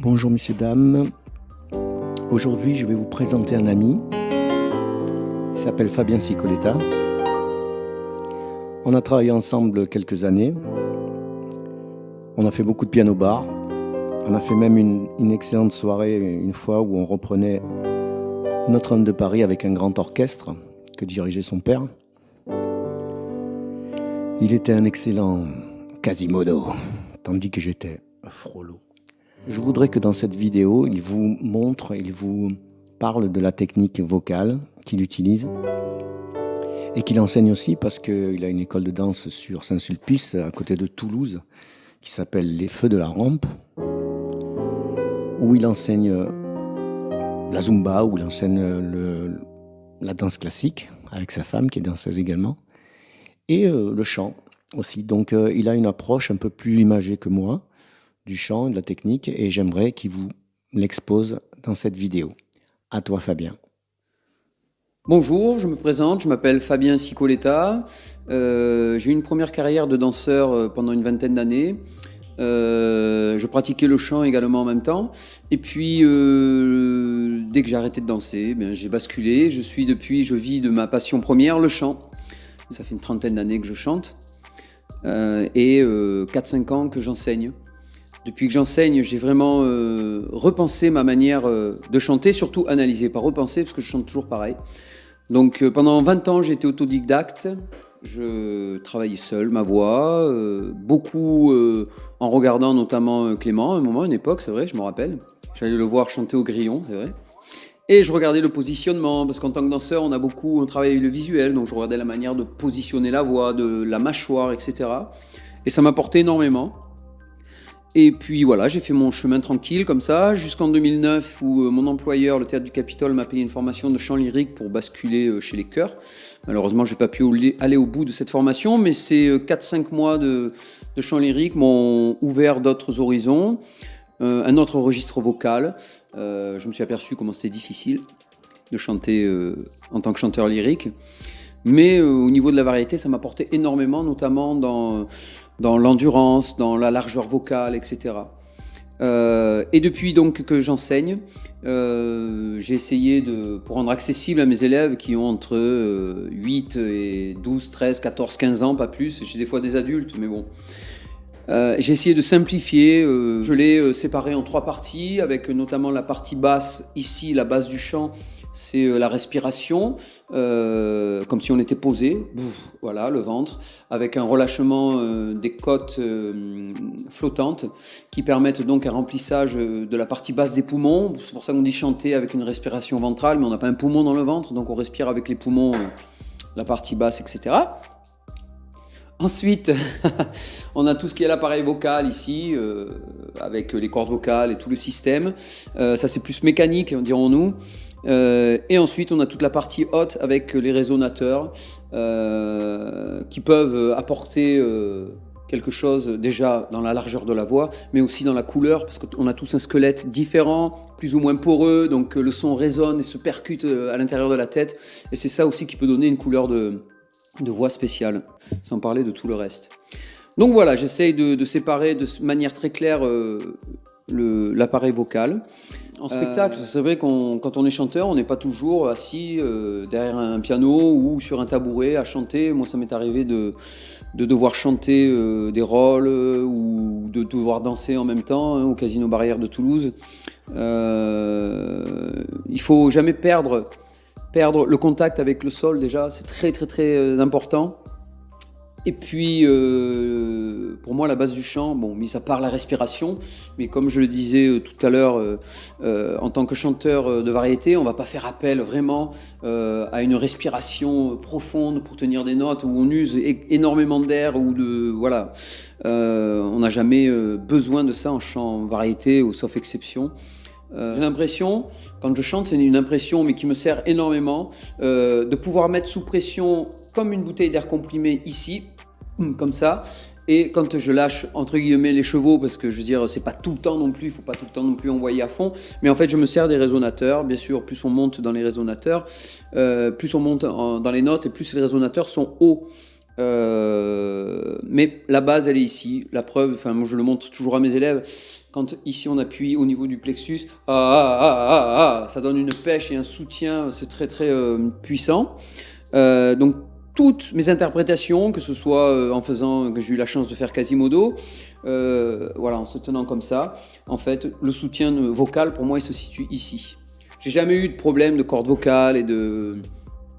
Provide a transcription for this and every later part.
Bonjour messieurs, dames. Aujourd'hui, je vais vous présenter un ami. Il s'appelle Fabien Cicoletta. On a travaillé ensemble quelques années. On a fait beaucoup de piano-bar. On a fait même une excellente soirée une fois où on reprenait Notre-Dame de Paris avec un grand orchestre que dirigeait son père. Il était un excellent Quasimodo, tandis que j'étais Frollo. Je voudrais que dans cette vidéo, il vous montre, il vous parle de la technique vocale qu'il utilise et qu'il enseigne aussi parce qu'il a une école de danse sur Saint-Sulpice, à côté de Toulouse, qui s'appelle Les Feux de la Rampe, où il enseigne la zumba, où il enseigne la danse classique avec sa femme qui est danseuse également, et le chant aussi. Donc il a une approche un peu plus imagée que moi du chant et de la technique, et j'aimerais qu'il vous l'expose dans cette vidéo. À toi Fabien. Bonjour, je me présente, je m'appelle Fabien Cicoletta. J'ai eu une première carrière de danseur pendant une vingtaine d'années. Je pratiquais le chant également en même temps. Et puis, dès que j'ai arrêté de danser, j'ai basculé. Je vis de ma passion première, le chant. Ça fait une trentaine d'années que je chante. Et 4-5 ans que j'enseigne. Depuis que j'enseigne, j'ai vraiment repensé ma manière de chanter, surtout analysé, pas repensé, parce que je chante toujours pareil. Donc pendant 20 ans, j'ai été autodidacte. Je travaillais seul ma voix, beaucoup en regardant notamment Clément, à un moment, à une époque, c'est vrai, je me rappelle. J'allais le voir chanter au grillon, c'est vrai. Et je regardais le positionnement, parce qu'en tant que danseur, on travaille avec le visuel, donc je regardais la manière de positionner la voix, de la mâchoire, etc. Et ça m'apportait énormément. Et puis voilà, j'ai fait mon chemin tranquille comme ça, jusqu'en 2009 où mon employeur, le Théâtre du Capitole, m'a payé une formation de chant lyrique pour basculer chez les chœurs. Malheureusement, j'ai pas pu aller au bout de cette formation, mais ces 4-5 mois de chant lyrique m'ont ouvert d'autres horizons, un autre registre vocal. Je me suis aperçu comment c'était difficile de chanter en tant que chanteur lyrique. Mais au niveau de la variété, ça m'apportait énormément, notamment dans l'endurance, dans la largeur vocale, etc. Et depuis donc que j'enseigne, j'ai essayé pour rendre accessible à mes élèves qui ont entre 8 et 12, 13, 14, 15 ans, pas plus. J'ai des fois des adultes, mais bon. J'ai essayé de simplifier, je l'ai séparé en 3 parties, avec notamment la partie basse, ici la base du chant, c'est la respiration, comme si on était posé, voilà, le ventre, avec un relâchement des côtes flottantes qui permettent donc un remplissage de la partie basse des poumons. C'est pour ça qu'on dit chanter avec une respiration ventrale, mais on n'a pas un poumon dans le ventre, donc on respire avec les poumons, la partie basse, etc. Ensuite, on a tout ce qui est l'appareil vocal ici, avec les cordes vocales et tout le système. Ça c'est plus mécanique, dirons-nous. Et ensuite, on a toute la partie haute avec les résonateurs qui peuvent apporter quelque chose déjà dans la largeur de la voix, mais aussi dans la couleur, parce qu'on a tous un squelette différent, plus ou moins poreux, donc le son résonne et se percute à l'intérieur de la tête. Et c'est ça aussi qui peut donner une couleur de voix spéciale, sans parler de tout le reste. Donc voilà, j'essaye de séparer de manière très claire l'appareil vocal. En spectacle, c'est vrai quand on est chanteur, on n'est pas toujours assis derrière un piano ou sur un tabouret à chanter. Moi, ça m'est arrivé de devoir chanter des rôles ou de devoir danser en même temps au Casino Barrière de Toulouse. Il faut jamais perdre le contact avec le sol déjà, c'est très très très important. Et puis, pour moi, la base du chant, mis à part la respiration, mais comme je le disais tout à l'heure, en tant que chanteur de variété, on ne va pas faire appel vraiment à une respiration profonde pour tenir des notes où on use énormément d'air on n'a jamais besoin de ça en chant variété, ou sauf exception. J'ai l'impression, quand je chante, c'est une impression mais qui me sert énormément, de pouvoir mettre sous pression comme une bouteille d'air comprimé ici, comme ça, et quand je lâche entre guillemets les chevaux, parce que je veux dire c'est pas tout le temps non plus, il faut pas tout le temps non plus envoyer à fond, mais en fait je me sers des résonateurs, bien sûr plus on monte dans les résonateurs, plus on monte dans les notes et plus les résonateurs sont hauts. Mais la base, elle est ici. La preuve, enfin, moi je le montre toujours à mes élèves. Quand ici on appuie au niveau du plexus, ça donne une pêche et un soutien, c'est très très puissant. Donc toutes mes interprétations, que ce soit en faisant, que j'ai eu la chance de faire Quasimodo, voilà, en se tenant comme ça, en fait, le soutien vocal pour moi il se situe ici. J'ai jamais eu de problème de corde vocale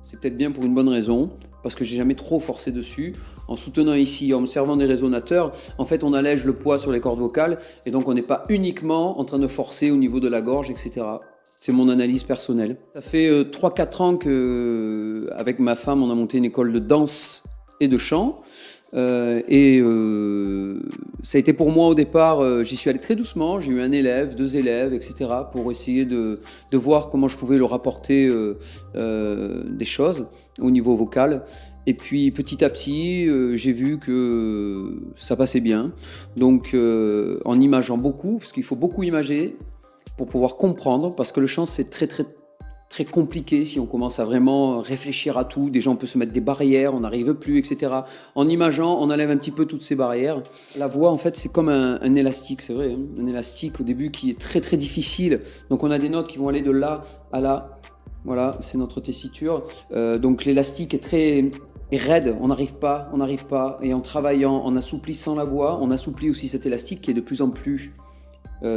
c'est peut-être bien pour une bonne raison, parce que j'ai jamais trop forcé dessus. En soutenant ici, en me servant des résonateurs, en fait on allège le poids sur les cordes vocales et donc on n'est pas uniquement en train de forcer au niveau de la gorge, etc. C'est mon analyse personnelle. Ça fait 3-4 ans qu'avec ma femme on a monté une école de danse et de chant. Ça a été pour moi au départ, j'y suis allé très doucement, j'ai eu un élève, 2 élèves, etc. pour essayer de voir comment je pouvais leur apporter des choses au niveau vocal. Et puis petit à petit, j'ai vu que ça passait bien. Donc en imageant beaucoup, parce qu'il faut beaucoup imager pour pouvoir comprendre, parce que le chant c'est très très très compliqué si on commence à vraiment réfléchir à tout. Déjà, on peut se mettre des barrières, on n'arrive plus, etc. En imageant, on enlève un petit peu toutes ces barrières. La voix, en fait, c'est comme un élastique, c'est vrai, hein, un élastique au début qui est très très difficile. Donc, on a des notes qui vont aller de là à là. Voilà, c'est notre tessiture. Donc, l'élastique est très raide, on n'arrive pas. Et en travaillant, en assouplissant la voix, on assouplit aussi cet élastique qui est de plus en plus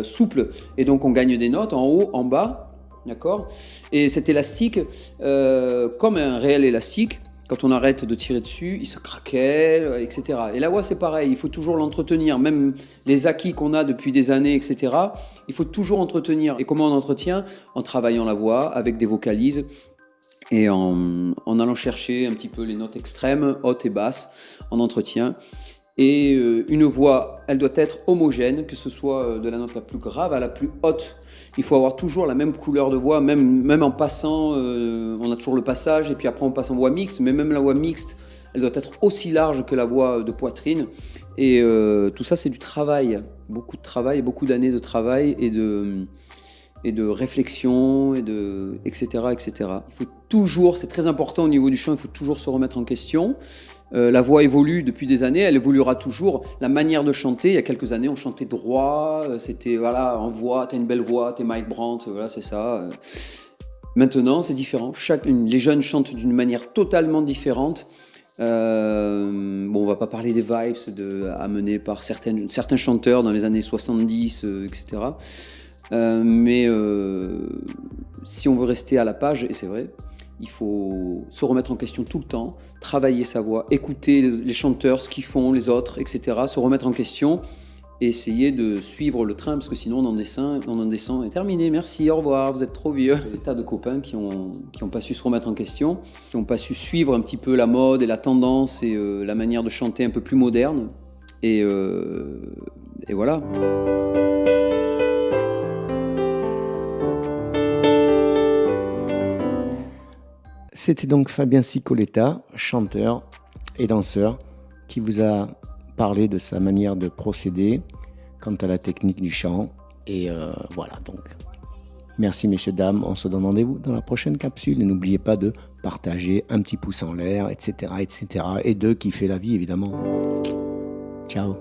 souple. Et donc, on gagne des notes en haut, en bas. D'accord ? Et cet élastique, comme un réel élastique, quand on arrête de tirer dessus, il se craquelle, etc. Et la voix, c'est pareil, il faut toujours l'entretenir. Même les acquis qu'on a depuis des années, etc., il faut toujours entretenir. Et comment on entretient ? En travaillant la voix avec des vocalises et en allant chercher un petit peu les notes extrêmes, hautes et basses, en entretien. Et une voix, elle doit être homogène, que ce soit de la note la plus grave à la plus haute. Il faut avoir toujours la même couleur de voix, même en passant, on a toujours le passage, et puis après on passe en voix mixte, mais même la voix mixte, elle doit être aussi large que la voix de poitrine. Et tout ça, c'est du travail, beaucoup de travail, beaucoup d'années de travail et de réflexion, etc., etc. Il faut toujours, c'est très important au niveau du chant, il faut toujours se remettre en question. La voix évolue depuis des années, elle évoluera toujours. La manière de chanter, il y a quelques années, on chantait droit, c'était voilà, en voix, t'as une belle voix, t'es Mike Brandt, voilà, c'est ça. Maintenant, c'est différent. Les jeunes chantent d'une manière totalement différente. On va pas parler des vibes amenés par certains chanteurs dans les années 70, etc. Mais si on veut rester à la page, et c'est vrai, il faut se remettre en question tout le temps, travailler sa voix, écouter les chanteurs, ce qu'ils font, les autres, etc. Se remettre en question et essayer de suivre le train, parce que sinon on en descend et terminé, merci, au revoir, vous êtes trop vieux. Il y a des tas de copains qui ont pas su se remettre en question, qui n'ont pas su suivre un petit peu la mode et la tendance et la manière de chanter un peu plus moderne. Et voilà. C'était donc Fabien Cicoletta, chanteur et danseur, qui vous a parlé de sa manière de procéder quant à la technique du chant. Et voilà, donc merci messieurs, dames, on se donne rendez-vous dans la prochaine capsule. Et n'oubliez pas de partager, un petit pouce en l'air, etc., etc. Et de kiffer la vie, évidemment. Ciao.